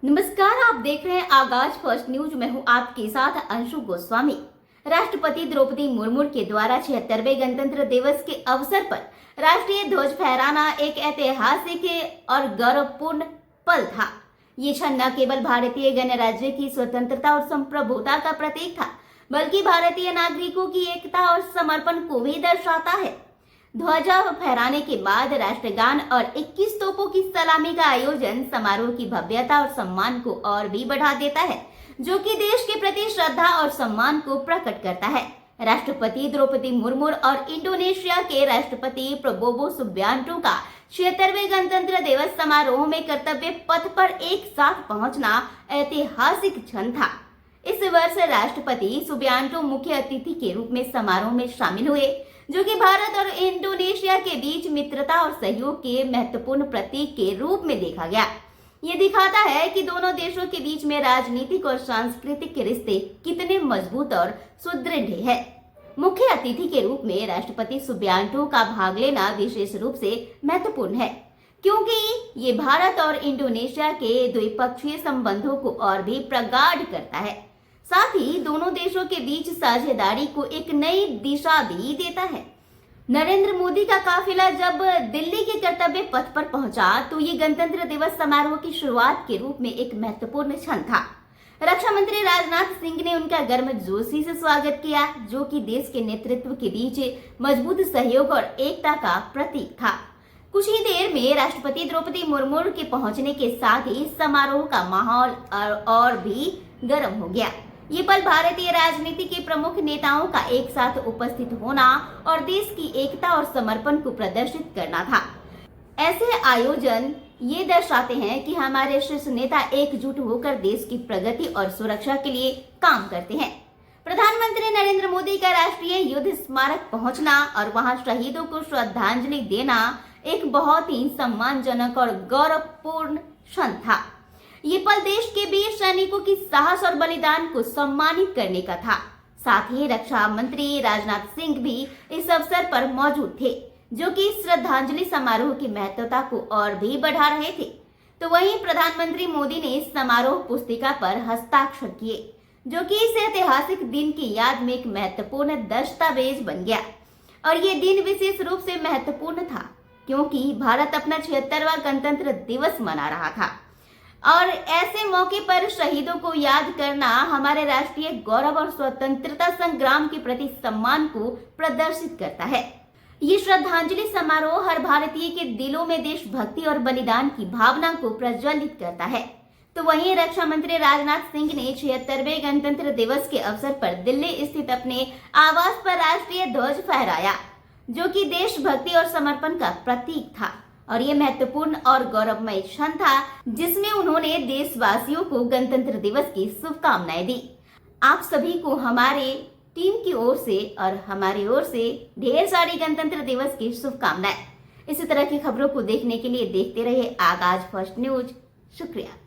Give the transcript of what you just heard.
नमस्कार, आप देख रहे हैं आगाज फर्स्ट न्यूज। मैं हूं आपके साथ अंशु गोस्वामी। राष्ट्रपति द्रौपदी मुर्मू के द्वारा 76वें गणतंत्र दिवस के अवसर पर राष्ट्रीय ध्वज फहराना एक ऐतिहासिक और गौरवपूर्ण पल था। ये क्षण न केवल भारतीय गणराज्य की स्वतंत्रता और संप्रभुता का प्रतीक था, बल्कि भारतीय नागरिकों की एकता और समर्पण को भी दर्शाता है। ध्वजा फहराने के बाद राष्ट्रगान और 21 तोपों की सलामी का आयोजन समारोह की भव्यता और सम्मान को और भी बढ़ा देता है, जो कि देश के प्रति श्रद्धा और सम्मान को प्रकट करता है। राष्ट्रपति द्रौपदी मुर्मू और इंडोनेशिया के राष्ट्रपति प्रबोवो सुबियांटो का 76वें गणतंत्र दिवस समारोह में कर्तव्य पथ पर एक साथ पहुंचना ऐतिहासिक क्षण था। इस वर्ष राष्ट्रपति सुबियांटो मुख्य अतिथि के रूप में समारोह में शामिल हुए, जो कि भारत और इंडोनेशिया के बीच मित्रता और सहयोग के महत्वपूर्ण प्रतीक के रूप में देखा गया। ये दिखाता है कि दोनों देशों के बीच में राजनीतिक और सांस्कृतिक रिश्ते कितने मजबूत और सुदृढ़ हैं। मुख्य अतिथि के रूप में राष्ट्रपति सुबियांटो का भाग लेना विशेष रूप से महत्वपूर्ण है, क्योंकि ये भारत और इंडोनेशिया के द्विपक्षीय संबंधों को और भी प्रगाढ़ करता है। साथ ही दोनों देशों के बीच साझेदारी को एक नई दिशा भी देता है। नरेंद्र मोदी का काफिला जब दिल्ली के कर्तव्य पथ पर पहुंचा, तो ये गणतंत्र दिवस समारोह की शुरुआत के रूप में एक महत्वपूर्ण क्षण था। रक्षा मंत्री राजनाथ सिंह ने उनका गर्मजोशी से स्वागत किया, जो कि देश के नेतृत्व के बीच मजबूत सहयोग और एकता का प्रतीक था। कुछ ही देर में राष्ट्रपति द्रौपदी मुर्मू के पहुंचने के साथ ही समारोह का माहौल और भी गर्म हो गया। ये पल भारतीय राजनीति के प्रमुख नेताओं का एक साथ उपस्थित होना और देश की एकता और समर्पण को प्रदर्शित करना था। ऐसे आयोजन ये दर्शाते हैं कि हमारे शीर्ष नेता एकजुट होकर देश की प्रगति और सुरक्षा के लिए काम करते हैं। प्रधानमंत्री नरेंद्र मोदी का राष्ट्रीय युद्ध स्मारक पहुंचना और वहां शहीदों को श्रद्धांजलि देना एक बहुत ही सम्मानजनक और गौरवपूर्ण क्षण था। ये पल देश के वीर सैनिकों की साहस और बलिदान को सम्मानित करने का था। साथ ही रक्षा मंत्री राजनाथ सिंह भी इस अवसर पर मौजूद थे, जो कि श्रद्धांजलि समारोह की महत्वता को और भी बढ़ा रहे थे। तो वहीं प्रधानमंत्री मोदी ने इस समारोह पुस्तिका पर हस्ताक्षर किए, जो कि इस ऐतिहासिक दिन की याद में एक महत्वपूर्ण दस्तावेज बन गया। और ये दिन विशेष रूप से महत्वपूर्ण था, क्योंकि भारत अपना 76वां गणतंत्र दिवस मना रहा था, और ऐसे मौके पर शहीदों को याद करना हमारे राष्ट्रीय गौरव और स्वतंत्रता संग्राम के प्रति सम्मान को प्रदर्शित करता है। ये श्रद्धांजलि समारोह हर भारतीय के दिलों में देशभक्ति और बलिदान की भावना को प्रज्वलित करता है। तो वहीं रक्षा मंत्री राजनाथ सिंह ने 76वें गणतंत्र दिवस के अवसर पर दिल्ली स्थित अपने आवास पर राष्ट्रीय ध्वज फहराया, जो कि देशभक्ति और समर्पण का प्रतीक था। और ये महत्वपूर्ण और गौरवमय क्षण था, जिसमें उन्होंने देशवासियों को गणतंत्र दिवस की शुभकामनाएं दी। आप सभी को हमारे टीम की ओर से और हमारी ओर से ढेर सारी गणतंत्र दिवस की शुभकामनाएं। इसी तरह की खबरों को देखने के लिए देखते रहिए आगाज फर्स्ट न्यूज। शुक्रिया।